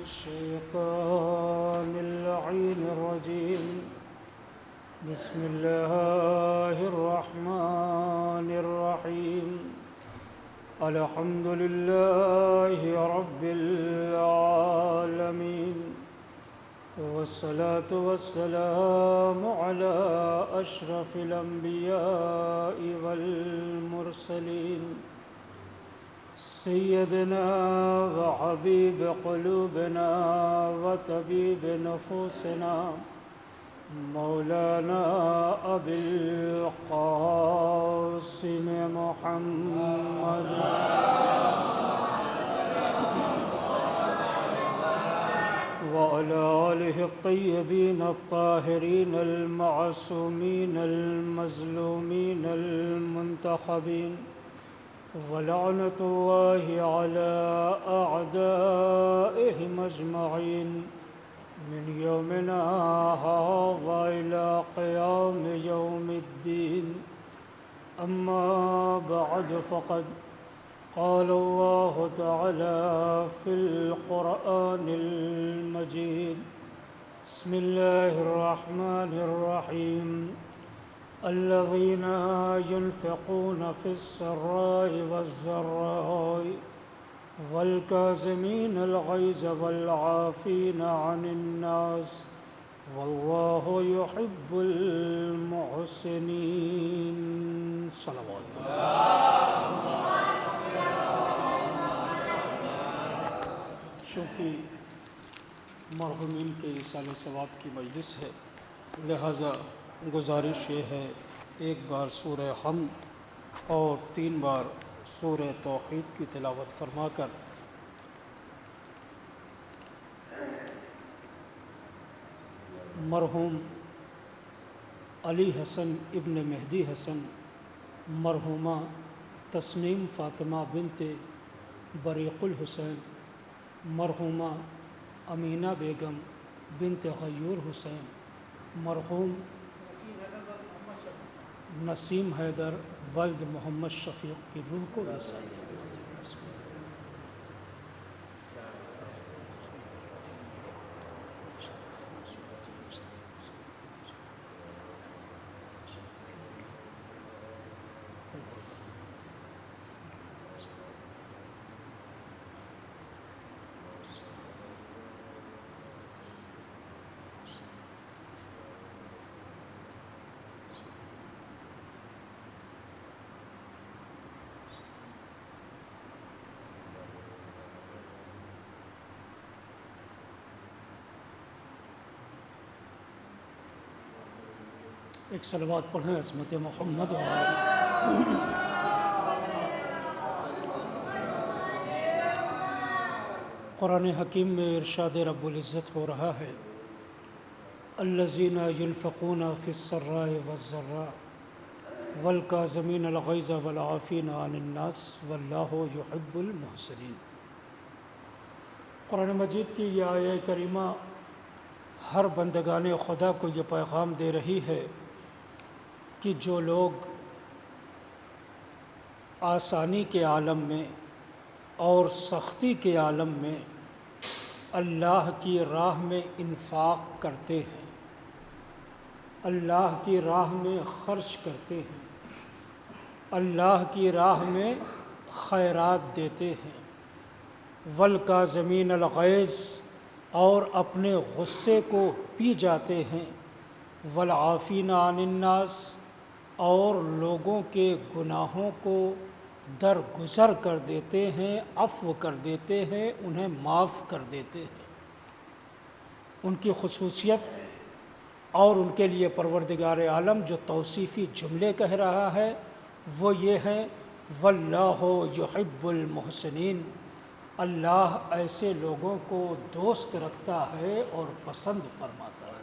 الشيطان اللعين الرجيم بسم الله الرحمن الرحيم الحمد لله رب العالمين والصلاة والسلام على أشرف الأنبياء والمرسلين سيدنا وحبيب قلوبنا وطبيب نفوسنا مولانا أبي القاسم محمد وعلى آله الطيبين الطاهرين المعصومين المظلومين المنتخبين ولعنة الله على أعدائهم أجمعين من يومنا هذا إلى قيام يوم الدين أما بعد فقد قال الله تعالى في القرآن المجيد بسم الله الرحمن الرحيم الذين ينفقون في السراء والضراء والكاظمين الغيظ والعافين عن الناس والله يحب المحسنين صلوات چونکہ مرحومین کے ایصال ثواب کی مجلس ہے لہذا گزارش یہ ہے ایک بار سورہ حمد اور 3 بار سورہ توحید کی تلاوت فرما کر مرحوم علی حسن ابن مہدی حسن، مرحومہ تسنیم فاطمہ بنت بریق الحسین، مرحومہ امینہ بیگم بنت غیور حسین، مرحوم نسیم حیدر ولد محمد شفیق کی روح کو ایسا ایک صلوات پڑھیں عظمت محمد قرآن حکیم میں ارشاد رب العزت ہو رہا ہے الذین ينفقون فی السراء والضراء والکاظمین الغیظ والعافین عن الناس واللہ یحب المحسنین۔ قرآن مجید کی یہ آیہ کریمہ ہر بندگان خدا کو یہ پیغام دے رہی ہے کہ جو لوگ آسانی کے عالم میں اور سختی کے عالم میں اللہ کی راہ میں انفاق کرتے ہیں، اللہ کی راہ میں خرچ کرتے ہیں، اللہ کی راہ میں خیرات دیتے ہیں، والکاظمین الغیظ اور اپنے غصے کو پی جاتے ہیں، والعافین عن الناس اور لوگوں کے گناہوں کو درگزر کر دیتے ہیں، عفو کر دیتے ہیں، انہیں معاف کر دیتے ہیں۔ ان کی خصوصیت اور ان کے لیے پروردگار عالم جو توصیفی جملے کہہ رہا ہے وہ یہ ہے واللہ یحب المحسنین، اللہ ایسے لوگوں کو دوست رکھتا ہے اور پسند فرماتا ہے۔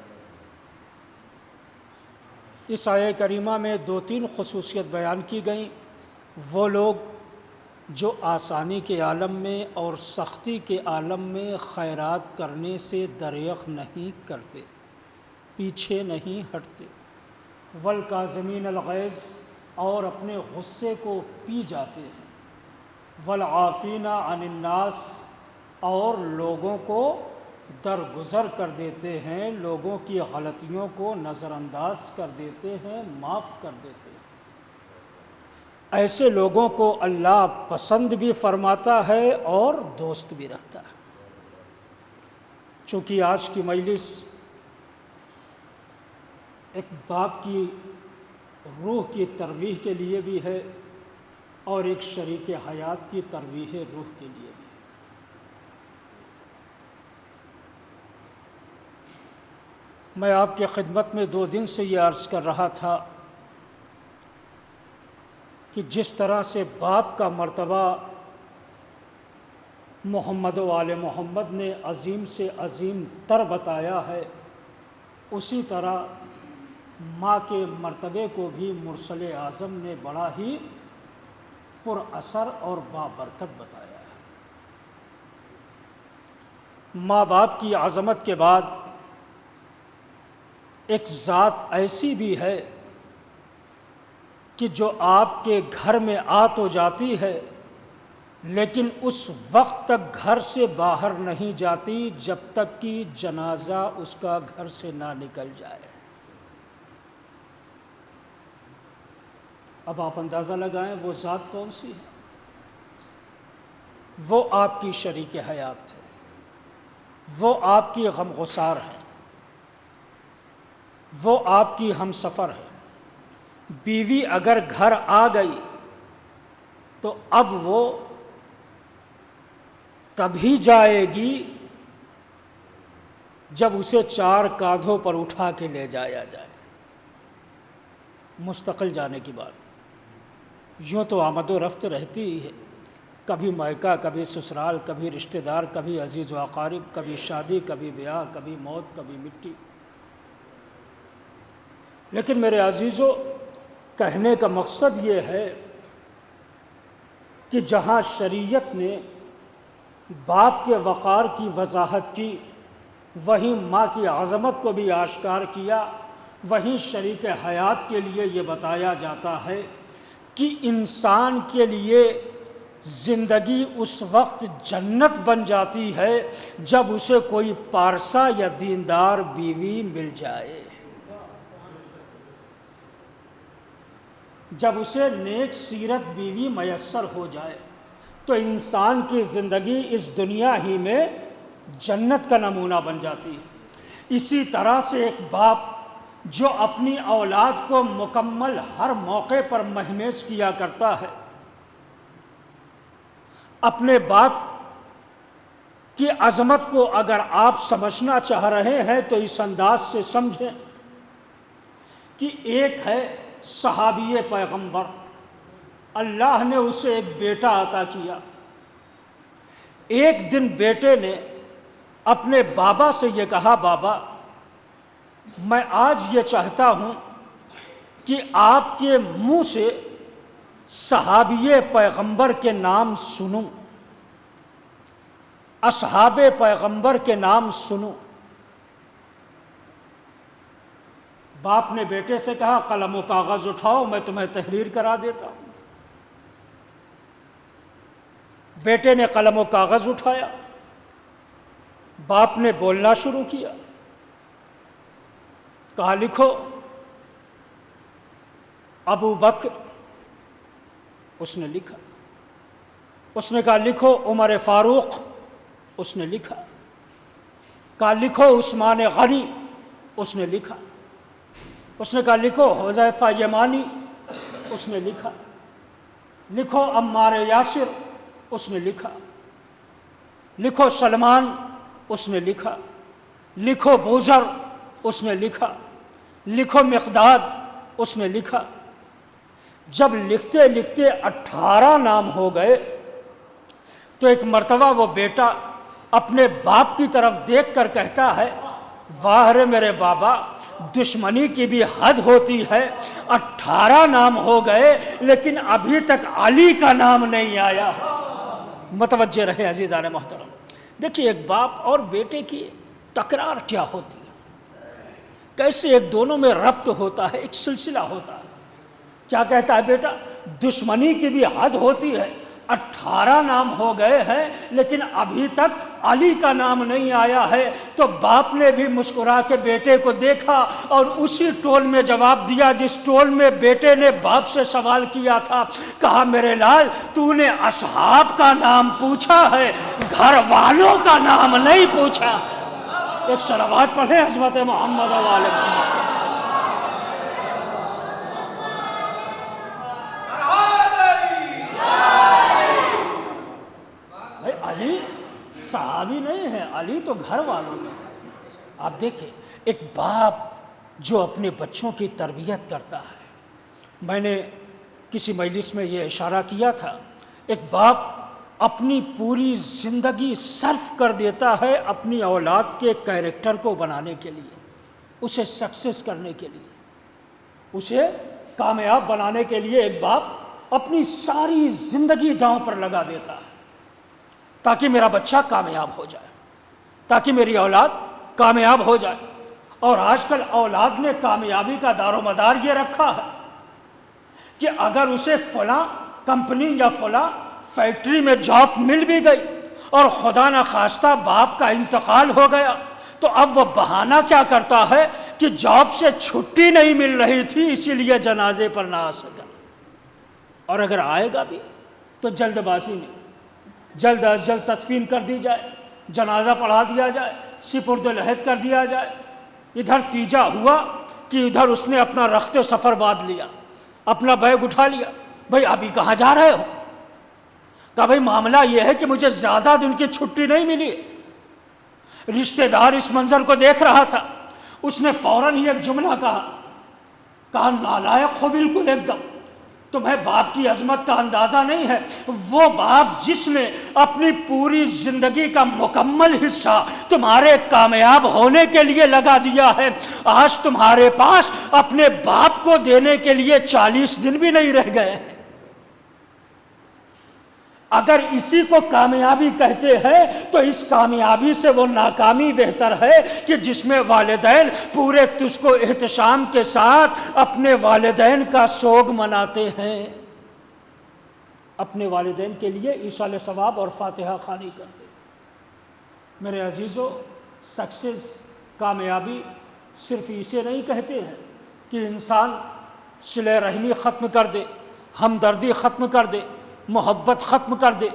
اس آیہ کریمہ میں 2-3 خصوصیت بیان کی گئیں۔ وہ لوگ جو آسانی کے عالم میں اور سختی کے عالم میں خیرات کرنے سے دریغ نہیں کرتے، پیچھے نہیں ہٹتے، والکاظمین الغیظ اور اپنے غصے کو پی جاتے ہیں، والعافین عن الناس اور لوگوں کو درگزر کر دیتے ہیں، لوگوں کی غلطیوں کو نظر انداز کر دیتے ہیں، معاف کر دیتے ہیں۔ ایسے لوگوں کو اللہ پسند بھی فرماتا ہے اور دوست بھی رکھتا ہے۔ چونکہ آج کی مجلس ایک باپ کی روح کی ترویح کے لیے بھی ہے اور ایک شریک حیات کی ترویح روح کے لیے بھی۔ میں آپ کی خدمت میں 2 دن سے یہ عرض کر رہا تھا کہ جس طرح سے باپ کا مرتبہ محمد و آل محمد نے عظیم سے عظیم تر بتایا ہے، اسی طرح ماں کے مرتبے کو بھی مرسل اعظم نے بڑا ہی پر اثر اور بابرکت بتایا ہے۔ ماں باپ کی عظمت کے بعد ایک ذات ایسی بھی ہے کہ جو آپ کے گھر میں آ تو جاتی ہے لیکن اس وقت تک گھر سے باہر نہیں جاتی جب تک کہ جنازہ اس کا گھر سے نہ نکل جائے۔ اب آپ اندازہ لگائیں وہ ذات کون سی ہے؟ وہ آپ کی شریک حیات ہے، وہ آپ کی غمگسار ہے، وہ آپ کی ہمسفر ہے۔ بیوی اگر گھر آ گئی تو اب وہ تبھی جائے گی جب اسے 4 کاندھوں پر اٹھا کے لے جایا جائے، مستقل جانے کی بات۔ یوں تو آمد و رفت رہتی ہی ہے، کبھی مائکہ، کبھی سسرال، کبھی رشتہ دار، کبھی عزیز و اقارب، کبھی شادی، کبھی بیاہ، کبھی موت، کبھی مٹی۔ لیکن میرے عزیزو، کہنے کا مقصد یہ ہے کہ جہاں شریعت نے باپ کے وقار کی وضاحت کی، وہیں ماں کی عظمت کو بھی آشکار کیا، وہیں شریک حیات کے لیے یہ بتایا جاتا ہے کہ انسان کے لیے زندگی اس وقت جنت بن جاتی ہے جب اسے کوئی پارسا یا دیندار بیوی مل جائے، جب اسے نیک سیرت بیوی میسر ہو جائے تو انسان کی زندگی اس دنیا ہی میں جنت کا نمونہ بن جاتی ہے۔ اسی طرح سے ایک باپ جو اپنی اولاد کو مکمل ہر موقع پر مہمیز کیا کرتا ہے، اپنے باپ کی عظمت کو اگر آپ سمجھنا چاہ رہے ہیں تو اس انداز سے سمجھیں کہ ایک ہے صحابی پیغمبر، اللہ نے اسے ایک بیٹا عطا کیا۔ ایک دن بیٹے نے اپنے بابا سے یہ کہا، بابا میں آج یہ چاہتا ہوں کہ آپ کے منہ سے صحابی پیغمبر کے نام سنوں، اصحاب پیغمبر کے نام سنوں۔ باپ نے بیٹے سے کہا، قلم و کاغذ اٹھاؤ، میں تمہیں تحریر کرا دیتا ہوں۔ بیٹے نے قلم و کاغذ اٹھایا، باپ نے بولنا شروع کیا، کہا لکھو ابو بکر، اس نے لکھا۔ اس نے کہا لکھو عمر فاروق، اس نے لکھا۔ کہا لکھو عثمان غنی، اس نے لکھا۔ اس نے کہا لکھو حذیفہ یمانی، اس نے لکھا۔ لکھو عمار یاسر، اس نے لکھا۔ لکھو سلمان، اس نے لکھا۔ لکھو بوذر، اس نے لکھا۔ لکھو مقداد، اس نے لکھا۔ جب لکھتے لکھتے 18 نام ہو گئے تو ایک مرتبہ وہ بیٹا اپنے باپ کی طرف دیکھ کر کہتا ہے، واہ رے میرے بابا، دشمنی کی بھی حد ہوتی ہے، 18 نام ہو گئے لیکن ابھی تک علی کا نام نہیں آیا۔ متوجہ رہے عزیزان محترم، دیکھیے ایک باپ اور بیٹے کی تکرار کیا ہوتی ہے، کیسے ایک دونوں میں ربط ہوتا ہے، ایک سلسلہ ہوتا ہے۔ کیا کہتا ہے بیٹا؟ دشمنی کی بھی حد ہوتی ہے، 18 نام ہو گئے ہیں لیکن ابھی تک علی کا نام نہیں آیا ہے۔ تو باپ نے بھی مسکرا کے بیٹے کو دیکھا اور اسی ٹون میں جواب دیا جس ٹون میں بیٹے نے باپ سے سوال کیا تھا۔ کہا میرے لال تو نے اصحاب کا نام پوچھا ہے، گھر والوں کا نام نہیں پوچھا۔ ایک صلوات پڑھیں حضرت محمد و آل محمد۔ علی صحابی نہیں ہے، علی تو گھر والوں میں۔ آپ دیکھیں ایک باپ جو اپنے بچوں کی تربیت کرتا ہے۔ میں نے کسی مجلس میں یہ اشارہ کیا تھا، ایک باپ اپنی پوری زندگی صرف کر دیتا ہے اپنی اولاد کے کیریکٹر کو بنانے کے لیے، اسے سکسیس کرنے کے لیے، اسے کامیاب بنانے کے لیے ایک باپ اپنی ساری زندگی داؤں پر لگا دیتا ہے تاکہ میرا بچہ کامیاب ہو جائے، تاکہ میری اولاد کامیاب ہو جائے۔ اور آج کل اولاد نے کامیابی کا دار و مدار یہ رکھا ہے کہ اگر اسے فلاں کمپنی یا فلاں فیکٹری میں جاب مل بھی گئی اور خدا نخواستہ باپ کا انتقال ہو گیا تو اب وہ بہانہ کیا کرتا ہے کہ جاب سے چھٹی نہیں مل رہی تھی اسی لیے جنازے پر نہ آ سکا، اور اگر آئے گا بھی تو جلد بازی میں جلد از جلد تدفین کر دی جائے، جنازہ پڑھا دیا جائے، سپرد لحد کر دیا جائے۔ ادھر تیجا ہوا کہ ادھر اس نے اپنا رخت سفر باندھ لیا، اپنا بیگ اٹھا لیا۔ بھائی ابھی کہاں جا رہے ہو؟ کہا بھائی معاملہ یہ ہے کہ مجھے زیادہ دن کی چھٹی نہیں ملی۔ رشتہ دار اس منظر کو دیکھ رہا تھا، اس نے فوراً ہی ایک جملہ کہا نالائق ہو بالکل ایک دم، تمہیں باپ کی عظمت کا اندازہ نہیں ہے۔ وہ باپ جس نے اپنی پوری زندگی کا مکمل حصہ تمہارے کامیاب ہونے کے لیے لگا دیا ہے، آج تمہارے پاس اپنے باپ کو دینے کے لیے 40 دن بھی نہیں رہ گئے ہیں۔ اگر اسی کو کامیابی کہتے ہیں تو اس کامیابی سے وہ ناکامی بہتر ہے کہ جس میں والدین پورے تجھ کو احتشام کے ساتھ اپنے والدین کا سوگ مناتے ہیں، اپنے والدین کے لیے ایصال ثواب اور فاتحہ خوانی کرتے ہیں۔ میرے عزیزو، سکسیس کامیابی صرف اسے نہیں کہتے ہیں کہ انسان صلہ رحمی ختم کر دے، ہمدردی ختم کر دے، محبت ختم کر دے،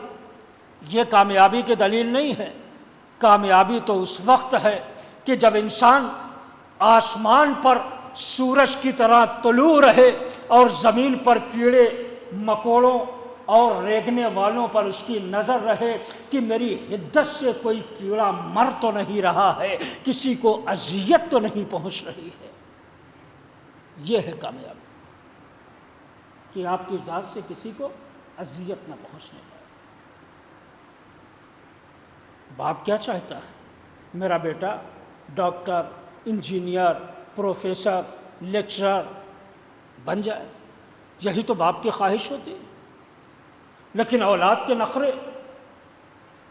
یہ کامیابی کی دلیل نہیں ہے۔ کامیابی تو اس وقت ہے کہ جب انسان آسمان پر سورج کی طرح طلوع رہے اور زمین پر کیڑے مکوڑوں اور ریگنے والوں پر اس کی نظر رہے کہ میری حدت سے کوئی کیڑا مر تو نہیں رہا ہے، کسی کو اذیت تو نہیں پہنچ رہی ہے۔ یہ ہے کامیابی، کہ آپ کی ذات سے کسی کو اذیت نہ پہنچنے پائے۔ باپ کیا چاہتا ہے؟ میرا بیٹا ڈاکٹر، انجینئر، پروفیسر، لیکچرر بن جائے، یہی تو باپ کی خواہش ہوتی ہے۔ لیکن اولاد کے نخرے،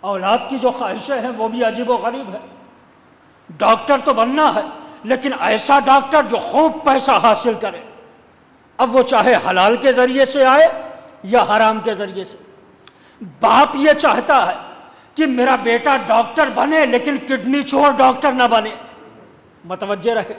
اولاد کی جو خواہشیں ہیں وہ بھی عجیب و غریب ہے۔ ڈاکٹر تو بننا ہے لیکن ایسا ڈاکٹر جو خوب پیسہ حاصل کرے، اب وہ چاہے حلال کے ذریعے سے آئے یا حرام کے ذریعے سے۔ باپ یہ چاہتا ہے کہ میرا بیٹا ڈاکٹر بنے لیکن کڈنی چور ڈاکٹر نہ بنے، متوجہ رہے۔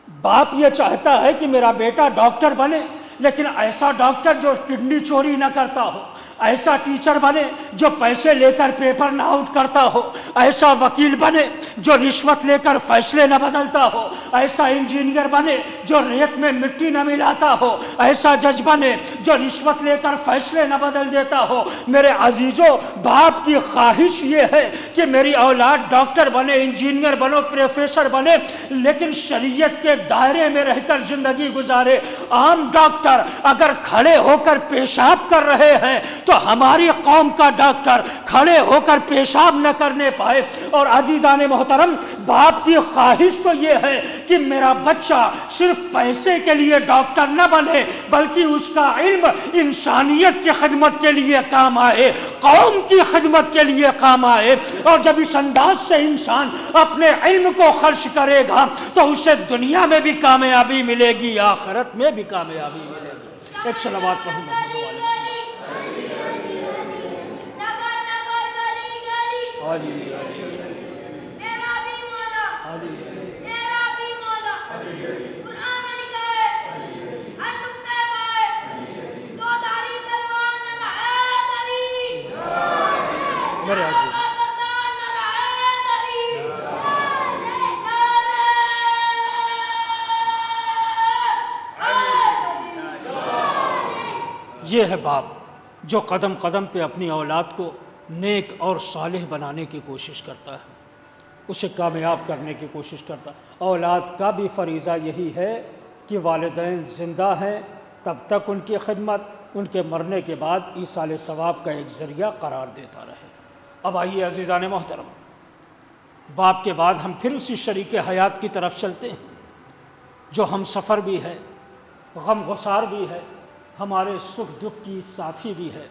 باپ یہ چاہتا ہے کہ میرا بیٹا ڈاکٹر بنے لیکن ایسا ڈاکٹر جو کڈنی چوری نہ کرتا ہو، ایسا ٹیچر بنے جو پیسے لے کر پیپر نہ آؤٹ کرتا ہو، ایسا وکیل بنے جو رشوت لے کر فیصلے نہ بدلتا ہو، ایسا انجینئر بنے جو ریت میں مٹی نہ ملاتا ہو، ایسا جج بنے جو رشوت لے کر فیصلے نہ بدل دیتا ہو۔ میرے عزیزو، باپ کی خواہش یہ ہے کہ میری اولاد ڈاکٹر بنے، انجینئر بنو، پروفیسر بنے، لیکن شریعت کے دائرے میں رہ کر زندگی گزارے۔ عام ڈاکٹر اگر کھڑے ہو کر پیشاب کر رہے ہیں تو ہماری قوم کا ڈاکٹر کھڑے ہو کر پیشاب نہ کرنے پائے۔ اور عزیزان محترم، باپ کی خواہش تو یہ ہے کہ میرا بچہ صرف پیسے کے لیے ڈاکٹر نہ بنے بلکہ اس کا علم انسانیت کی خدمت کے لیے کام آئے، قوم کی خدمت کے لیے کام آئے۔ اور جب اس انداز سے انسان اپنے علم کو خرچ کرے گا تو اسے دنیا میں بھی کامیابی ملے گی، آخرت میں بھی کامیابی ملے گی۔ ایک صلوات پڑھیں محمد والے۔ علی علی تیرا بھی مولا، علی تیرا بھی مولا، قرآن میں لکھا ہے ہر نقطہ پائے دو دھاری تلوار نہ رہے دری، میرے عزیز قدردان نہ رہے دری، یہ ہے باپ جو قدم قدم پہ اپنی اولاد کو نیک اور صالح بنانے کی کوشش کرتا ہے، اسے کامیاب کرنے کی کوشش کرتا ہے۔ اولاد کا بھی فریضہ یہی ہے کہ والدین زندہ ہیں تب تک ان کی خدمت، ان کے مرنے کے بعد ایصال ثواب کا ایک ذریعہ قرار دیتا رہے۔ اب آئیے عزیزان محترم، باپ کے بعد ہم پھر اسی شریک حیات کی طرف چلتے ہیں جو ہم سفر بھی ہے، غم گسار بھی ہے، ہمارے سکھ دکھ کی ساتھی بھی ہے۔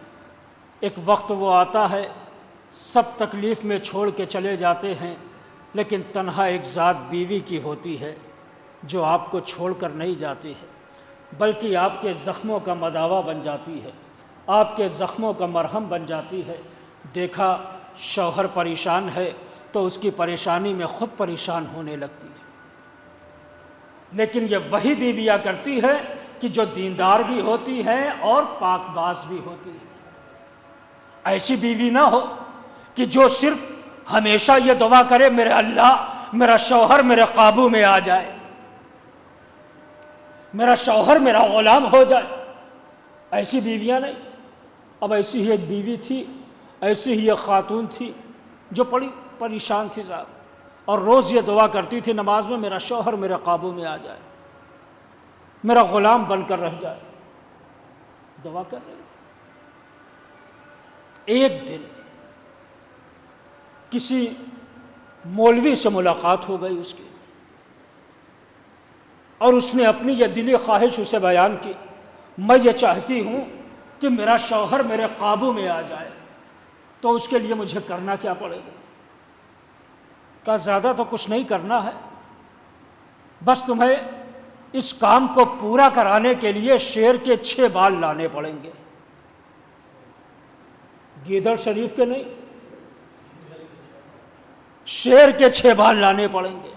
ایک وقت وہ آتا ہے سب تکلیف میں چھوڑ کے چلے جاتے ہیں، لیکن تنہا ایک ذات بیوی کی ہوتی ہے جو آپ کو چھوڑ کر نہیں جاتی ہے، بلکہ آپ کے زخموں کا مداوا بن جاتی ہے، آپ کے زخموں کا مرہم بن جاتی ہے۔ دیکھا شوہر پریشان ہے تو اس کی پریشانی میں خود پریشان ہونے لگتی ہے، لیکن یہ وہی بیویاں کرتی ہے کہ جو دیندار بھی ہوتی ہے اور پاک باز بھی ہوتی ہے۔ ایسی بیوی نہ ہو کہ جو صرف ہمیشہ یہ دعا کرے میرے اللہ میرا شوہر میرے قابو میں آ جائے، میرا شوہر میرا غلام ہو جائے۔ ایسی بیویاں نہیں۔ اب ایسی ہی ایک بیوی تھی، ایسی ہی ایک خاتون تھی جو بڑی پریشان تھی صاحب، اور روز یہ دعا کرتی تھی نماز میں میرا شوہر میرے قابو میں آ جائے، میرا غلام بن کر رہ جائے، دعا کر رہی تھی۔ ایک دن کسی مولوی سے ملاقات ہو گئی اس کی، اور اس نے اپنی یہ دلی خواہش اسے بیان کی، میں یہ چاہتی ہوں کہ میرا شوہر میرے قابو میں آ جائے، تو اس کے لیے مجھے کرنا کیا پڑے گا؟ کہا زیادہ تو کچھ نہیں کرنا ہے، بس تمہیں اس کام کو پورا کرانے کے لیے شیر کے 6 بال لانے پڑیں گے، گیدڑ شریف کے نہیں، شیر کے 6 بال لانے پڑیں گے۔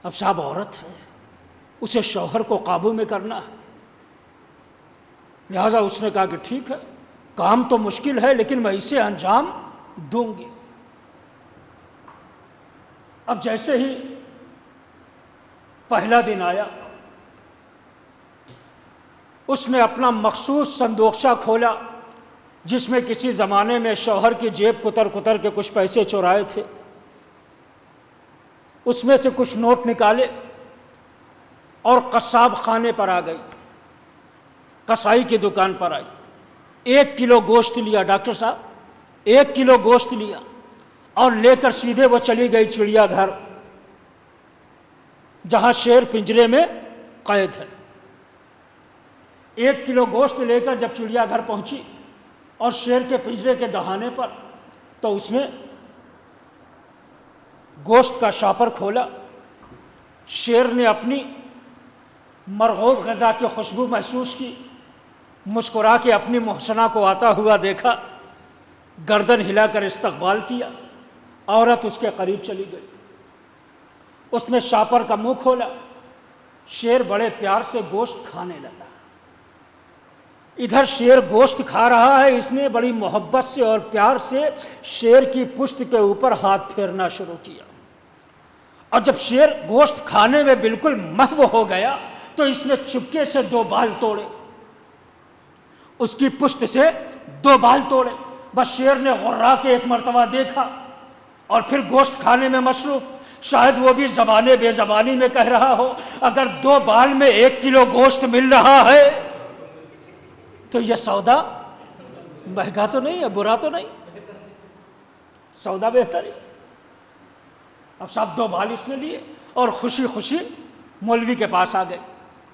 اب صاحب عورت ہے، اسے شوہر کو قابو میں کرنا ہے، لہذا اس نے کہا کہ ٹھیک ہے کام تو مشکل ہے لیکن میں اسے انجام دوں گی۔ اب جیسے ہی پہلا دن آیا، اس نے اپنا مخصوص صندوقچہ کھولا جس میں کسی زمانے میں شوہر کی جیب کتر کتر کے کچھ پیسے چرائے تھے، اس میں سے کچھ نوٹ نکالے اور قصاب خانے پر آ گئی، قصائی کی دکان پر آئی، 1 کلو گوشت لیا، ڈاکٹر صاحب 1 کلو گوشت لیا اور لے کر سیدھے وہ چلی گئی چڑیا گھر جہاں شیر پنجرے میں قید ہے۔ 1 کلو گوشت لے کر جب چڑیا گھر پہنچی اور شیر کے پنجرے کے دہانے پر، تو اس نے گوشت کا شاپر کھولا، شیر نے اپنی مرغوب غذا کی خوشبو محسوس کی، مسکرا کے اپنی محسنہ کو آتا ہوا دیکھا، گردن ہلا کر استقبال کیا، عورت اس کے قریب چلی گئی، اس نے شاپر کا منہ کھولا، شیر بڑے پیار سے گوشت کھانے لگا۔ ادھر شیر گوشت کھا رہا ہے، اس نے بڑی محبت سے اور پیار سے شیر کی پشت کے اوپر ہاتھ پھیرنا شروع کیا، اور جب شیر گوشت کھانے میں بالکل محو ہو گیا تو اس نے چپکے سے 2 بال توڑے، اس کی پشت سے 2 بال توڑے۔ بس شیر نے غرا کے 1 مرتبہ دیکھا اور پھر گوشت کھانے میں مصروف، شاید وہ بھی زبانے بے زبانی میں کہہ رہا ہو اگر 2 بال میں 1 کلو گوشت مل رہا ہے تو یہ سودا مہنگا تو نہیں ہے، برا تو نہیں، سودا بہتر ہے۔ اب صاحب 2 بال اس نے لیے اور خوشی خوشی مولوی کے پاس آ گئے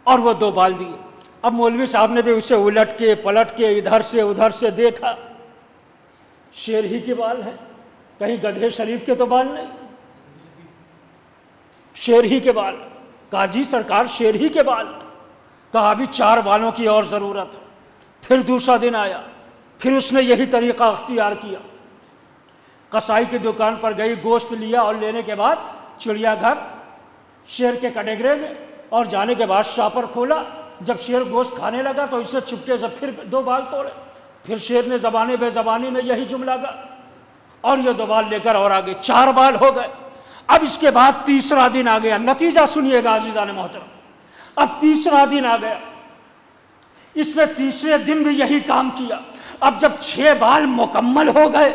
اور وہ 2 بال دیے۔ اب مولوی صاحب نے بھی اسے الٹ کے پلٹ کے ادھر سے دیکھا، شیر ہی کے بال ہیں، کہیں گدھے شریف کے تو بال نہیں، شیر ہی کے بال۔ کہا جی سرکار شیر ہی کے بال، کہا ابھی 4 بالوں کی اور ضرورت ہے۔ پھر دوسرا دن آیا، پھر اس نے یہی طریقہ اختیار کیا، کسائی کی دکان پر گئی، گوشت لیا اور لینے کے بعد چڑیا گھر شیر کے کٹیگرے میں، اور جانے کے بعد شاپر کھولا۔ جب شیر گوشت کھانے لگا تو اسے چپکے سے پھر 2 بال توڑے۔ پھر شیر نے زبان بے زبانی میں یہی جملہ کہا اور یہ 2 بال لے کر اور آگے 4 بال ہو گئے۔ اب اس کے بعد تیسرا دن آ گیا، نتیجہ سنیے گا عزیزان محترم۔ اب تیسرا دن آ گیا، اس نے تیسرے دن بھی یہی کام کیا۔ اب جب 6 بال مکمل ہو گئے،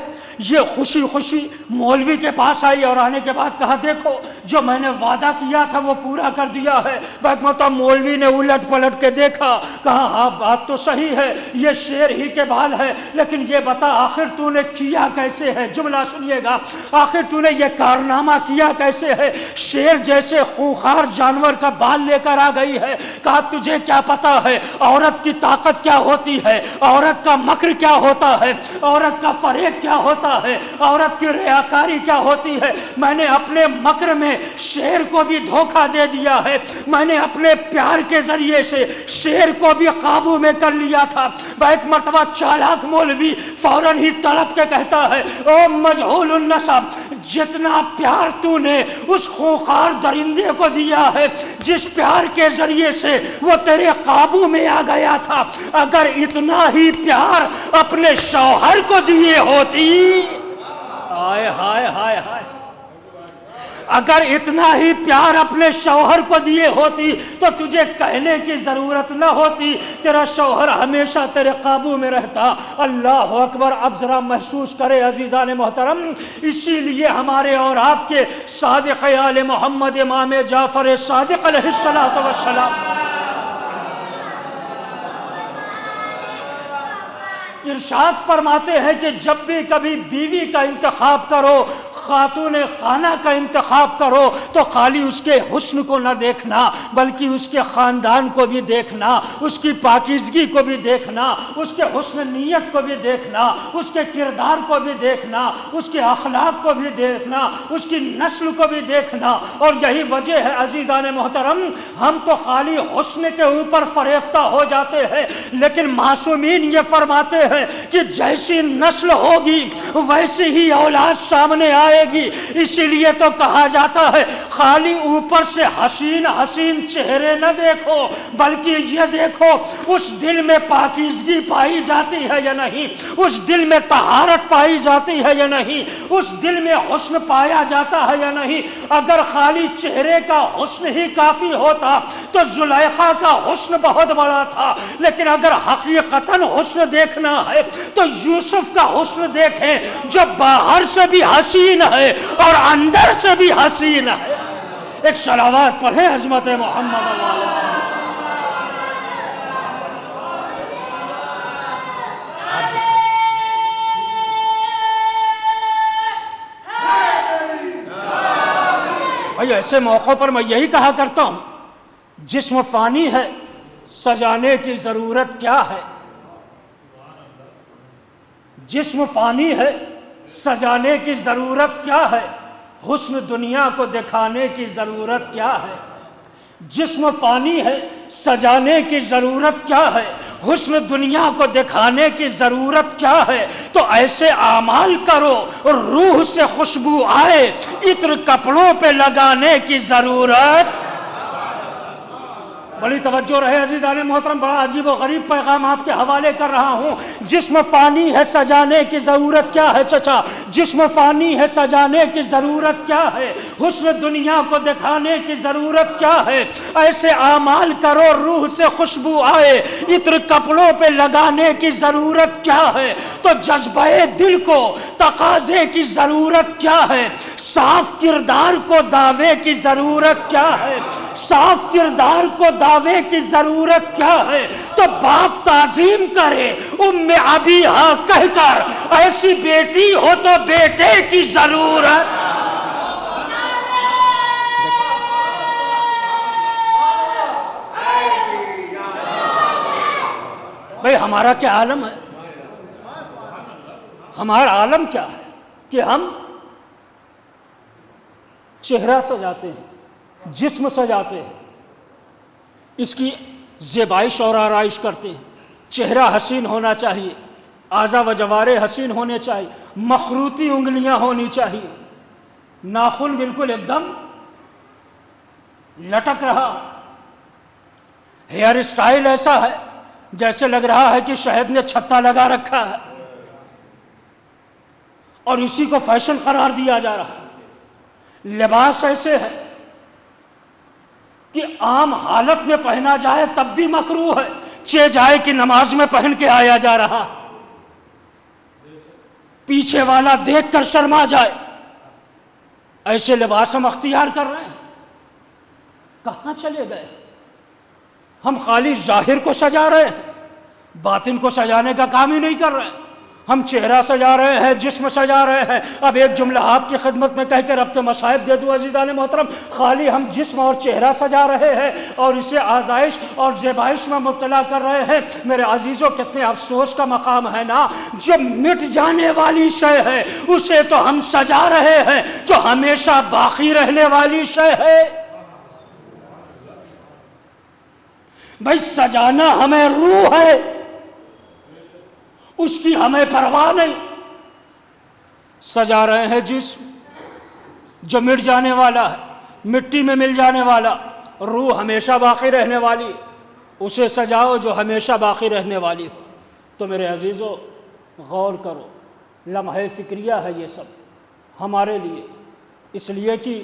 یہ خوشی خوشی مولوی کے پاس آئی اور آنے کے بعد کہا دیکھو جو میں نے وعدہ کیا تھا وہ پورا کر دیا ہے۔ بہت مولوی نے الٹ پلٹ کے دیکھا، کہا ہاں بات تو صحیح ہے، یہ شیر ہی کے بال ہے، لیکن یہ بتا آخر تو نے کیا کیسے ہے؟ جملہ سنیے گا، آخر تو نے یہ کارنامہ کیا کیسے ہے؟ شیر جیسے خونخوار جانور کا بال لے کر آ گئی ہے۔ کہا تجھے کیا پتا ہے عورت کی طاقت کیا ہوتی ہے، عورت کا مکر کیا ہوتا ہے، عورت کا فریب کیا ہوتا ہے، عورت کی ریاکاری کیا ہوتی ہے؟ میں نے اپنے مکر میں شیر کو بھی دھوکہ دے دیا ہے، میں نے اپنے پیار کے ذریعے سے شیر کو بھی قابو میں کر لیا تھا۔ ایک مرتبہ چالاک مولوی فوراً ہی تڑپ کے کہتا ہے او مجہول النسب، جتنا پیار تو نے اس خونخوار درندے کو دیا ہے، جس پیار کے ذریعے سے وہ تیرے قابو میں آ گیا تھا، اگر اتنا ہی پیار اپنے شوہر کو دیے ہوتی، ہائے ہائے ہائے ہائے، اگر اتنا ہی پیار اپنے شوہر کو دیے ہوتی تو تجھے کہنے کی ضرورت نہ ہوتی، تیرا شوہر ہمیشہ تیرے قابو میں رہتا۔ اللہ اکبر۔ اب ذرا محسوس کرے عزیزان محترم، اسی لیے ہمارے اور آپ کے صادق آل محمد امام جعفر صادق علیہ الصلوۃ والسلام ارشاد فرماتے ہیں کہ جب بھی کبھی بیوی کا انتخاب کرو، خاتون خانہ کا انتخاب کرو، تو خالی اس کے حسن کو نہ دیکھنا بلکہ اس کے خاندان کو بھی دیکھنا، اس کی پاکیزگی کو بھی دیکھنا، اس کے حسن نیت کو بھی دیکھنا، اس کے کردار کو بھی دیکھنا، اس کے اخلاق کو بھی دیکھنا، اس کی نسل کو بھی دیکھنا۔ اور یہی وجہ ہے عزیزان محترم، ہم تو خالی حسن کے اوپر فریفتہ ہو جاتے ہیں، لیکن معصومین یہ فرماتے ہیں کہ جیسی نسل ہوگی ویسی ہی اولاد سامنے آئے گی۔ اسی لیے تو کہا جاتا ہے خالی اوپر سے حسین حسین چہرے نہ دیکھو بلکہ یہ دیکھو اس دل میں پاکیزگی پائی جاتی ہے یا نہیں، اس دل میں طہارت پائی جاتی ہے یا نہیں، اس دل میں حسن پایا جاتا ہے یا نہیں۔ اگر خالی چہرے کا حسن ہی کافی ہوتا تو زلیخا کا حسن بہت بڑا تھا، لیکن اگر حقیقتاً حسن دیکھنا ہے تو یوسف کا حسن دیکھیں جو باہر سے بھی حسین ہے اور اندر سے بھی حسین ہے۔ ایک صلوات پڑھیں عظمت محمد علیہ۔ بھائی ایسے موقعوں پر میں یہی کہا کرتا ہوں، جسم فانی ہے، سجانے کی ضرورت کیا ہے؟ جسم فانی ہے، سجانے کی ضرورت کیا ہے؟ حسن دنیا کو دکھانے کی ضرورت کیا ہے؟ جسم فانی ہے، سجانے کی ضرورت کیا ہے؟ حسن دنیا کو دکھانے کی ضرورت کیا ہے؟ تو ایسے اعمال کرو روح سے خوشبو آئے، عطر کپڑوں پہ لگانے کی ضرورت۔ بڑی توجہ رہے عزیزان محترم، بڑا عجیب و غریب پیغام آپ کے حوالے کر رہا ہوں۔ جسم فانی ہے، سجانے کی ضرورت کیا ہے چچا؟ جسم فانی ہے، سجانے کی ضرورت کیا ہے؟ حسن دنیا کو دکھانے کی ضرورت کیا ہے؟ ایسے اعمال کرو روح سے خوشبو آئے، عطر کپڑوں پہ لگانے کی ضرورت کیا ہے؟ تو جذبہ دل کو تقاضے کی ضرورت کیا ہے؟ صاف کردار کو دعوے کی ضرورت کیا ہے؟ صاف کردار کو دعوے کی ضرورت کیا ہے؟ تو باپ تعظیم کرے ام ابیہا کہہ کر، ایسی بیٹی ہو تو بیٹے کی ضرورت۔ بھئی ہمارا کیا عالم ہے؟ ہمارا عالم کیا ہے کہ ہم چہرہ سجاتے ہیں، جسم سجاتے ہیں، اس کی زیبائش اور آرائش کرتے ہیں۔ چہرہ حسین ہونا چاہیے، اعضا و جوارے حسین ہونے چاہیے، مخروطی انگلیاں ہونی چاہیے، ناخن بالکل ایک دم لٹک رہا، ہیئر اسٹائل ایسا ہے جیسے لگ رہا ہے کہ شہد نے چھتا لگا رکھا ہے، اور اسی کو فیشن قرار دیا جا رہا ہے۔ لباس ایسے ہے کہ عام حالت میں پہنا جائے تب بھی مکروہ ہے، چہ جائے کہ نماز میں پہن کے آیا جا رہا، پیچھے والا دیکھ کر شرما جائے، ایسے لباس ہم اختیار کر رہے ہیں۔ کہاں چلے گئے؟ ہم خالی ظاہر کو سجا رہے ہیں، باطن کو سجانے کا کام ہی نہیں کر رہے ہیں۔ ہم چہرہ سجا رہے ہیں، جسم سجا رہے ہیں۔ اب ایک جملہ آپ کی خدمت میں کہہ کے ربط مصائب دے دوں عزیزان محترم، خالی ہم جسم اور چہرہ سجا رہے ہیں اور اسے آزائش اور زیبائش میں مبتلا کر رہے ہیں۔ میرے عزیزوں، کتنے افسوس کا مقام ہے نا، جو مٹ جانے والی شے ہے اسے تو ہم سجا رہے ہیں، جو ہمیشہ باقی رہنے والی شے ہے بھائی سجانا ہمیں روح ہے، اس کی ہمیں پرواہ نہیں۔ سجا رہے ہیں جسم جو مٹ جانے والا ہے، مٹی میں مل جانے والا، روح ہمیشہ باقی رہنے والی، اسے سجاؤ جو ہمیشہ باقی رہنے والی ہو۔ تو میرے عزیزو غور کرو، لمحہ فکریہ ہے یہ سب ہمارے لیے، اس لیے کہ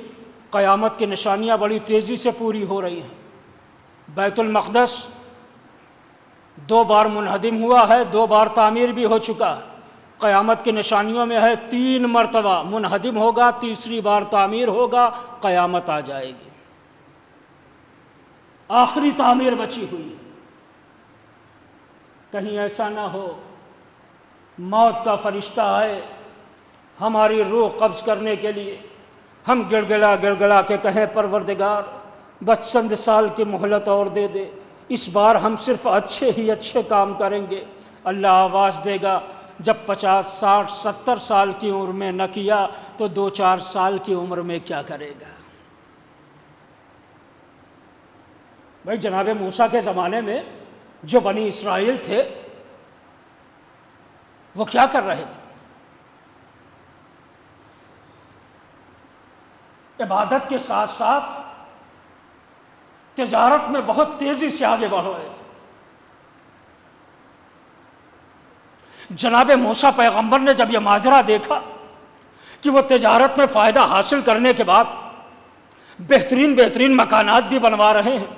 قیامت کی نشانیاں بڑی تیزی سے پوری ہو رہی ہیں۔ بیت المقدس 2 بار منہدم ہوا ہے، 2 بار تعمیر بھی ہو چکا ہے۔ قیامت کی نشانیوں میں ہے 3 مرتبہ منہدم ہوگا، تیسری بار تعمیر ہوگا، قیامت آ جائے گی۔ آخری تعمیر بچی ہوئی ہے، کہیں ایسا نہ ہو موت کا فرشتہ آئے ہماری روح قبض کرنے کے لیے، ہم گڑگڑا گڑگڑا کے کہیں پروردگار بس چند سال کی مہلت اور دے دے، اس بار ہم صرف اچھے ہی اچھے کام کریں گے۔ اللہ آواز دے گا جب 50 60 70 سال کی عمر میں نہ کیا تو 2-4 سال کی عمر میں کیا کرے گا؟ بھائی جناب موسیٰ کے زمانے میں جو بنی اسرائیل تھے وہ کیا کر رہے تھے؟ عبادت کے ساتھ ساتھ تجارت میں بہت تیزی سے آگے بڑھ رہے تھے۔ جناب موسیٰ پیغمبر نے جب یہ ماجرا دیکھا کہ وہ تجارت میں فائدہ حاصل کرنے کے بعد بہترین بہترین مکانات بھی بنوا رہے ہیں،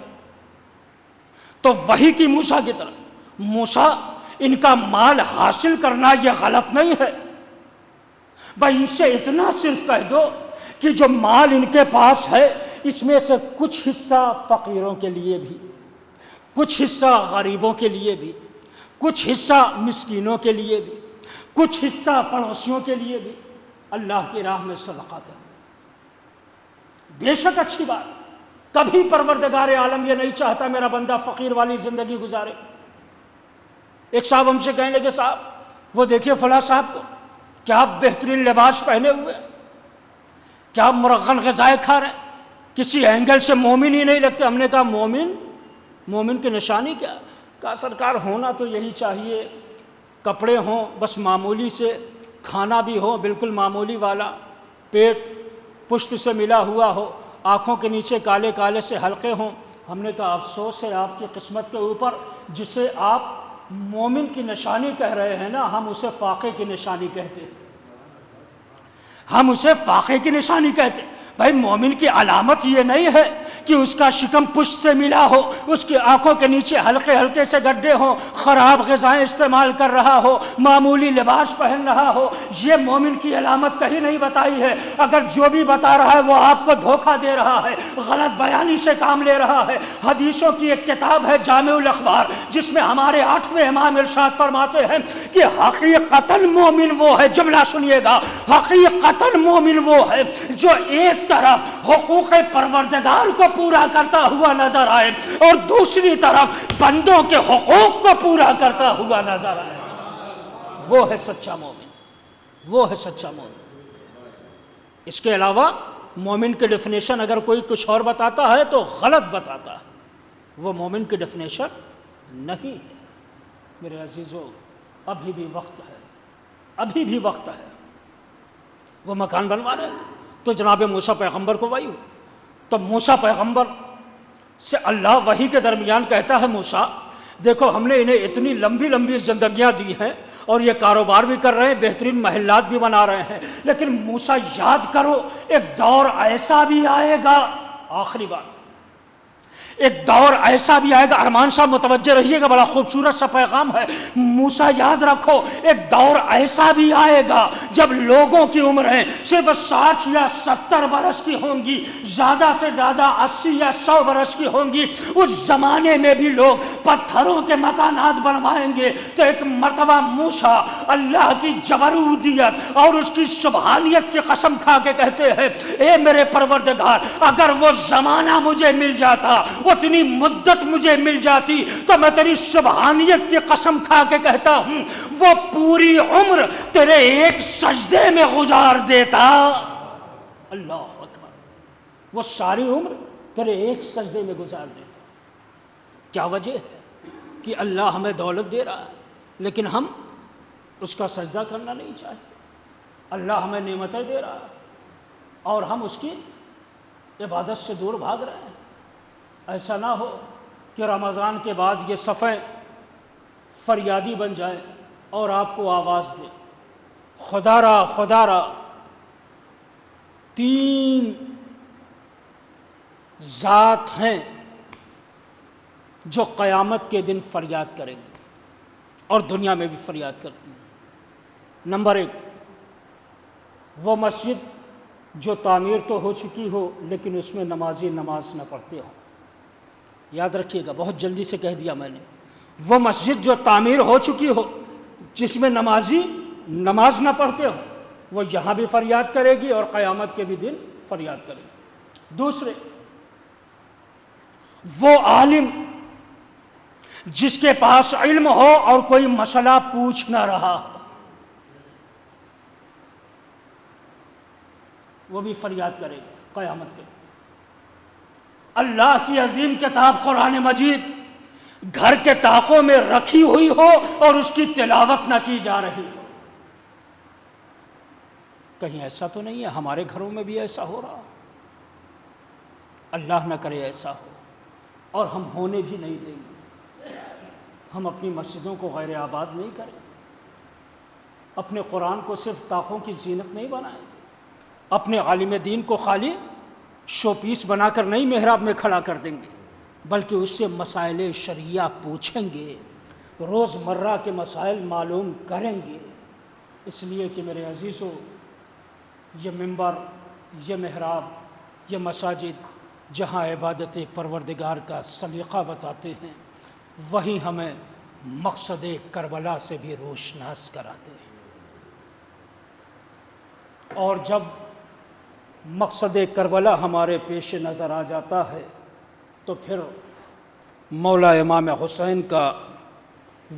تو وحی کی موسیٰ کی طرح، موسیٰ ان کا مال حاصل کرنا یہ غلط نہیں ہے، بھائی ان سے اتنا صرف کہہ دو کہ جو مال ان کے پاس ہے اس میں سے کچھ حصہ فقیروں کے لیے بھی، کچھ حصہ غریبوں کے لیے بھی، کچھ حصہ مسکینوں کے لیے بھی، کچھ حصہ پڑوسیوں کے لیے بھی اللہ کی راہ میں صدقہ کریں۔ بے شک اچھی بات، کبھی پروردگار عالم یہ نہیں چاہتا میرا بندہ فقیر والی زندگی گزارے۔ ایک صاحب ہم سے کہنے لگے صاحب وہ دیکھیے فلاں صاحب کو، کیا آپ بہترین لباس پہنے ہوئے، کیا آپ مرغن غذائیں کھا رہے ہیں، کسی اینگل سے مومن ہی نہیں لگتے۔ ہم نے کہا مومن کی نشانی کیا؟ کہا سرکار ہونا تو یہی چاہیے، کپڑے ہوں بس معمولی سے، کھانا بھی ہو بالکل معمولی والا، پیٹ پشت سے ملا ہوا ہو، آنکھوں کے نیچے کالے کالے سے حلقے ہوں۔ ہم نے کہا افسوس ہے آپ کی قسمت کے اوپر، جسے آپ مومن کی نشانی کہہ رہے ہیں نا، ہم اسے فاقے کی نشانی کہتے ہیں، ہم اسے فاقے کی نشانی کہتے ہیں۔ بھائی مومن کی علامت یہ نہیں ہے کہ اس کا شکم پشت سے ملا ہو، اس کی آنکھوں کے نیچے ہلکے ہلکے سے گڈھے ہوں، خراب غذائیں استعمال کر رہا ہو، معمولی لباس پہن رہا ہو، یہ مومن کی علامت کہیں نہیں بتائی ہے۔ اگر جو بھی بتا رہا ہے وہ آپ کو دھوکہ دے رہا ہے، غلط بیانی سے کام لے رہا ہے۔ حدیثوں کی ایک کتاب ہے جامع الاخبار، جس میں ہمارے 8ویں امام ارشاد فرماتے ہیں کہ حقیقتاً مومن وہ ہے، جملہ سنیے گا، حقیقتاً مومن وہ ہے جو ایک طرف حقوق پروردگار کو پورا کرتا ہوا نظر آئے اور دوسری طرف بندوں کے حقوق کو پورا کرتا ہوا نظر آئے۔ وہ ہے سچا مومن، وہ ہے سچا مومن۔ اس کے علاوہ مومن کی ڈیفینیشن اگر کوئی کچھ اور بتاتا ہے تو غلط بتاتا ہے، وہ مومن کی ڈیفینیشن نہیں ہے۔ میرے عزیزو ابھی بھی وقت ہے، ابھی بھی وقت ہے۔ وہ مکان بنوا رہے تھے تو جناب موسیٰ پیغمبر کو وحی ہوئی، تو موسیٰ پیغمبر سے اللہ وحی کے درمیان کہتا ہے موسیٰ دیکھو ہم نے انہیں اتنی لمبی لمبی زندگیاں دی ہیں اور یہ کاروبار بھی کر رہے ہیں، بہترین محلات بھی بنا رہے ہیں، لیکن موسیٰ یاد کرو ایک دور ایسا بھی آئے گا، آخری بات، ایک دور ایسا بھی آئے گا، ارمان صاحب متوجہ رہیے گا، بڑا خوبصورت سا پیغام ہے۔ موسیٰ یاد رکھو ایک دور ایسا بھی آئے گا جب لوگوں کی عمریں صرف 60 یا 70 برس کی ہوں گی، زیادہ سے زیادہ 80 یا 100 برس کی ہوں گی۔ اس زمانے میں بھی لوگ پتھروں کے مکانات بنوائیں گے۔ تو ایک مرتبہ موسیٰ اللہ کی جبروتیت اور اس کی سبحانیت کی قسم کھا کے کہتے ہیں اے میرے پروردگار اگر وہ زمانہ مجھے مل جاتا، اتنی مدت مجھے مل جاتی، تو میں تیری سبحانیت کی قسم کھا کے کہتا ہوں وہ پوری عمر تیرے ایک سجدے میں گزار دیتا۔ اللہ اکبر، وہ ساری عمر تیرے ایک سجدے میں گزار دیتا۔ کیا وجہ ہے کہ اللہ ہمیں دولت دے رہا ہے لیکن ہم اس کا سجدہ کرنا نہیں چاہتے۔ اللہ ہمیں نعمتیں دے رہا ہے اور ہم اس کی عبادت سے دور بھاگ رہے ہیں۔ ایسا نہ ہو کہ رمضان کے بعد یہ صفیں فریادی بن جائیں اور آپ کو آواز دے خدا را خدا را۔ 3 ذات ہیں جو قیامت کے دن فریاد کریں گے اور دنیا میں بھی فریاد کرتی ہیں۔ نمبر 1 وہ مسجد جو تعمیر تو ہو چکی ہو لیکن اس میں نمازی نماز نہ پڑھتے ہوں۔ یاد رکھیے گا، بہت جلدی سے کہہ دیا میں نے، وہ مسجد جو تعمیر ہو چکی ہو جس میں نمازی نماز نہ پڑھتے ہو، وہ یہاں بھی فریاد کرے گی اور قیامت کے بھی دن فریاد کرے گی۔ دوسرے وہ عالم جس کے پاس علم ہو اور کوئی مسئلہ پوچھ نہ رہا ہو، وہ بھی فریاد کرے گا قیامت کے دن۔ اللہ کی عظیم کتاب قرآن مجید گھر کے طاقوں میں رکھی ہوئی ہو اور اس کی تلاوت نہ کی جا رہی ہو، کہیں ایسا تو نہیں ہے ہمارے گھروں میں بھی ایسا ہو رہا؟ اللہ نہ کرے ایسا ہو، اور ہم ہونے بھی نہیں دیں گے۔ ہم اپنی مسجدوں کو غیر آباد نہیں کریں، اپنے قرآن کو صرف طاقوں کی زینت نہیں بنائیں، اپنے عالم دین کو خالی شو پیس بنا کر نہیں محراب میں کھڑا کر دیں گے، بلکہ اس سے مسائل شرعیہ پوچھیں گے، روز مرہ کے مسائل معلوم کریں گے۔ اس لیے کہ میرے عزیزو، یہ منبر، یہ محراب، یہ مساجد جہاں عبادت پروردگار کا سلیقہ بتاتے ہیں، وہی ہمیں مقصد کربلا سے بھی روشناس کراتے ہیں۔ اور جب مقصد کربلا ہمارے پیش نظر آ جاتا ہے تو پھر مولا امام حسین کا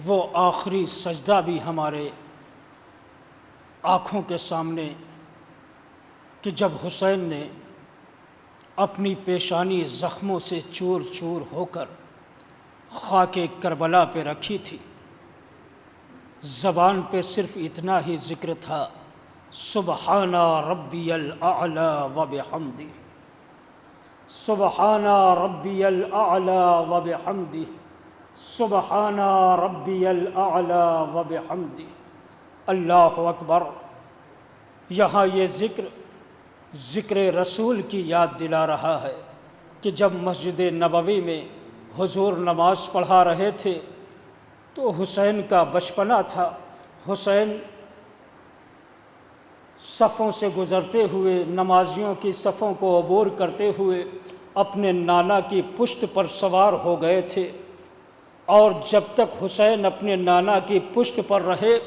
وہ آخری سجدہ بھی ہمارے آنکھوں کے سامنے، کہ جب حسین نے اپنی پیشانی زخموں سے چور چور ہو کر خاک کربلا پہ رکھی تھی، زبان پہ صرف اتنا ہی ذکر تھا، سبحان ربی الاعلی و بحمدہ، سبحان ربی الاعلی و بحمدہ، سبحان ربی الاعلی و بحمدہ۔ اللہ اکبر۔ یہاں یہ ذکر رسول کی یاد دلا رہا ہے کہ جب مسجد نبوی میں حضور نماز پڑھا رہے تھے تو حسین کا بچپنا تھا۔ حسین صفوں سے گزرتے ہوئے، نمازیوں کی صفوں کو عبور کرتے ہوئے اپنے نانا کی پشت پر سوار ہو گئے تھے، اور جب تک حسین اپنے نانا کی پشت پر رہے،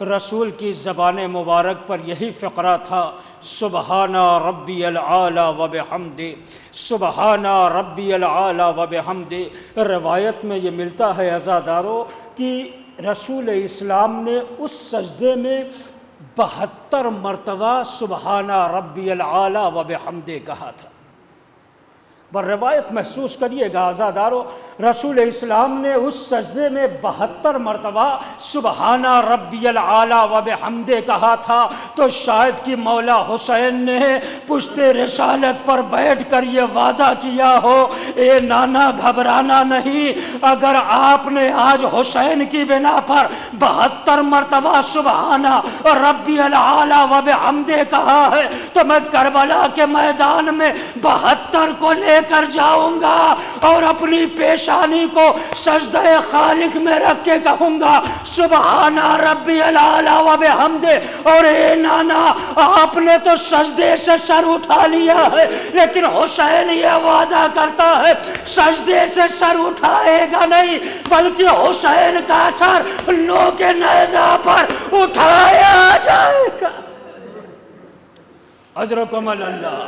رسول کی زبان مبارک پر یہی فقرہ تھا، سبحان ربی العالی و بحمدہ، سبحان ربی العالی و بحمدہ۔ روایت میں یہ ملتا ہے عزادارو کہ رسول اسلام نے اس سجدے میں 72 مرتبہ سبحان ربی العالی و بحمدہ کہا تھا۔ بر روایت محسوس کریے گا عزادارو، رسول اسلام نے اس سجدے میں 72 مرتبہ سبحان ربی العالی و بحمدہ کہا تھا، تو شاید کہ مولا حسین نے پشت رسالت پر بیٹھ کر یہ وعدہ کیا ہو، اے نانا گھبرانا نہیں، اگر آپ نے آج حسین کی بنا پر 72 مرتبہ سبحان ربی العالی و بحمدہ کہا ہے تو میں کربلا کے میدان میں 72 کو لے کر جاؤں گا اور اپنی پیشانی کو سجدہ خالق میں رکھ کے کہوں گا سبحان ربی العالی و بحمدہ۔ اور اے نانا آپ نے تو سجدے سے سر اٹھا لیا ہے، لیکن حسین یہ وعدہ کرتا ہے سجدے سے سر اٹھائے گا نہیں، بلکہ حسین کا سر نو کے نیزہ پر اٹھایا جائے گا۔ اجرکم اللہ۔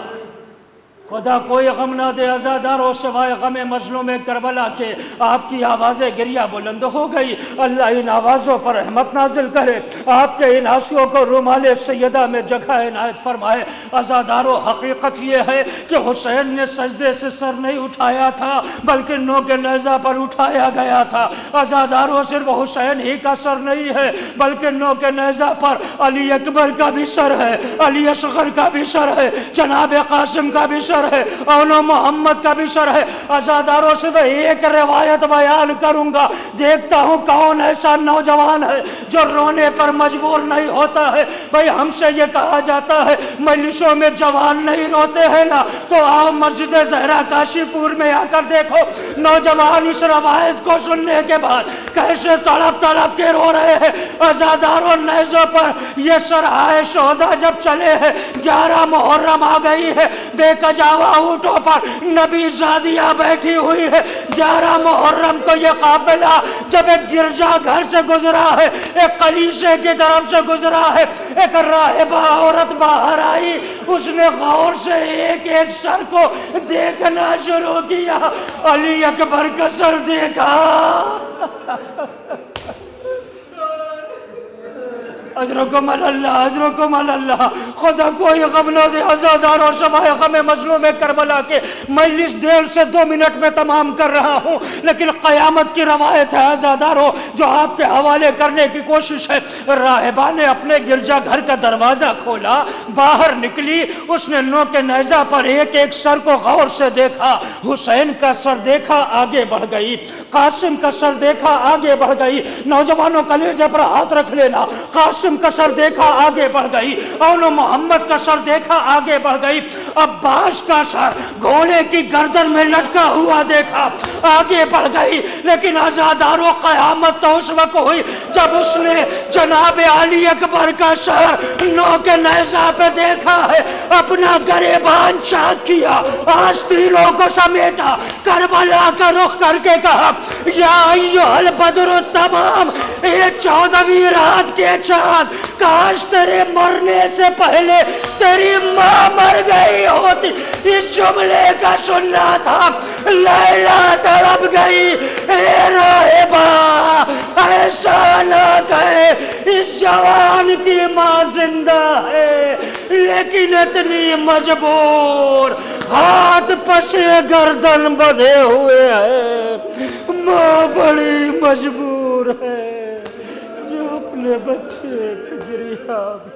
خدا کوئی غم نہ دے عزاداروں سوائے غم مظلوم کربلا کے۔ آپ کی آوازیں گریہ بلند ہو گئی، اللہ ان آوازوں پر رحمت نازل کرے، آپ کے ان آنسوؤں کو رومال سیدہ میں جگہ عنایت فرمائے۔ عزاداروں حقیقت یہ ہے کہ حسین نے سجدے سے سر نہیں اٹھایا تھا بلکہ نو کے نیزہ پر اٹھایا گیا تھا۔ عزاداروں صرف حسین ہی کا سر نہیں ہے بلکہ نو کے نیزہ پر علی اکبر کا بھی سر ہے، علی اصغر کا بھی سر ہے، جناب قاسم کا بھی سر ہے، اونو محمد کا بھی سر ہے۔ عزاداروں سے میں ایک روایت بیان کروں گا، دیکھتا ہوں کون ایسا نوجوان ہے جو رونے پر مجبور نہیں ہوتا ہے۔ بھئی ہم سے یہ کہا جاتا ہے مجلسوں میں جوان نہیں روتے ہیں نا، تو آؤ مسجد زہرا کاشی پور میں آ کر دیکھو نوجوان اس روایت کو سننے کے بعد کیسے تڑپ تڑپ کے رو رہے ہیں۔ عزاداروں نیزوں پر یہ سرہائے شہداء جب چلے ہیں، 11 محرم آ گئی ہے، بے کجاوا اونٹوں پر نبی زادیہ بیٹھی ہوئی ہے۔ 11 محرم کو یہ قافلہ جب ایک گرجا گھر سے گزرا ہے، ایک کلیسے کی طرف سے گزرا ہے، ایک راہبہ عورت باہر آئی، اس نے غور سے ایک ایک سر کو دیکھنا شروع کیا، علی اکبر کا سر دیکھا۔ اجرکم اللہ، اجرکم اللہ۔ خدا کوئی غم نہ دے عزاداروں سوائے غم مظلوم کربلا کے۔ مجلس 1.5 سے 2 منٹ میں تمام کر رہا ہوں، لیکن قیامت کی روایت ہے عزاداروں جو آپ کے حوالے کرنے کی کوشش ہے۔ راہبہ نے اپنے گرجا گھر کا دروازہ کھولا، باہر نکلی، اس نے نو کے نیزہ پر ایک ایک سر کو غور سے دیکھا۔ حسین کا سر دیکھا، آگے بڑھ گئی، قاسم کا سر دیکھا، آگے بڑھ گئی۔ نوجوانوں کلیجے پر ہاتھ رکھ لینا، قاسم کا سر دیکھا، آگے بڑھ گئی، اونو محمد کا سر دیکھا، آگے بڑھ گئی، عباس کا سر گھوڑے کی گردن میں لٹکا ہوا دیکھا، آگے بڑھ گئی۔ لیکن عزاداروں قیامت تو اس وقت ہوئی جب اس نے جناب علی اکبر کا سر نو کے نیزہ پہ دیکھا ہے، اپنا گریبان چاک کیا، آستینوں کو سمیٹا، کربلا کا رخ کر کے کہا یا ایھا البدر التمام، یہ 14ویں رات کے چاند، کاش تیرے مرنے سے پہلے تیری ماں مر گئی ہوتی۔ اس جملے کا سننا تھا، لیلا تڑپ گئی، اے راہبہ ایسا نہ کہے، اس جوان کی ماں زندہ ہے لیکن اتنی مجبور، ہاتھ پسے گردن بدھے ہوئے ہیں، ماں بڑی مجبور ہے جو اپنے بچے پہ گریا بھی۔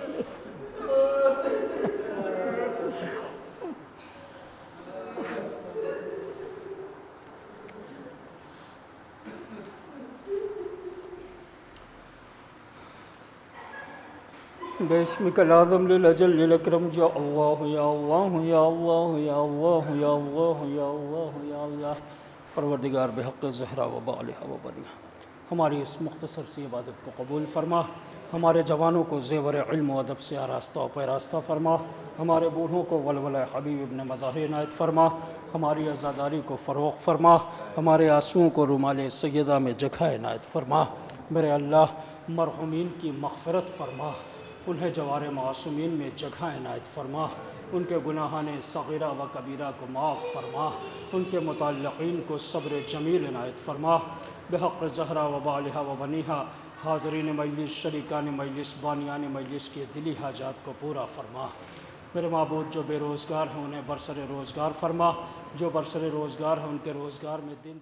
باسمک العظم للأجل للأکرم یا اللہ یا اللہ یا اللہ یا اللہ یا اللہ یا اللہ یا اللہ۔ پروردگار بحق زہرا و بالہا و بنیہا ہماری اس مختصر سی عبادت کو قبول فرما، ہمارے جوانوں کو زیور علم و ادب سے آراستہ و پیراستہ فرما، ہمارے بوڑھوں کو ولولہ حبیب ابن مظاہر عنایت فرما، ہماری عزاداری کو فروغ فرما، ہمارے آنسوؤں کو رومال سیدہ میں جگہ عنایت فرما۔ میرے اللہ مرحومین کی مغفرت فرما، انہیں جوار معصومین میں جگہ عنایت فرما، ان کے گناہان صغیرہ و کبیرہ کو معاف فرما، ان کے متعلقین کو صبر جمیل عنایت فرما، بحق زہرا و بالہا و بنیہا حاضرین مجلس، شریکان مجلس، بانیان مجلس کے دلی حاجات کو پورا فرما۔ میرے معبود جو بے روزگار ہیں انہیں برسر روزگار فرما، جو برسر روزگار ہیں ان کے روزگار میں دن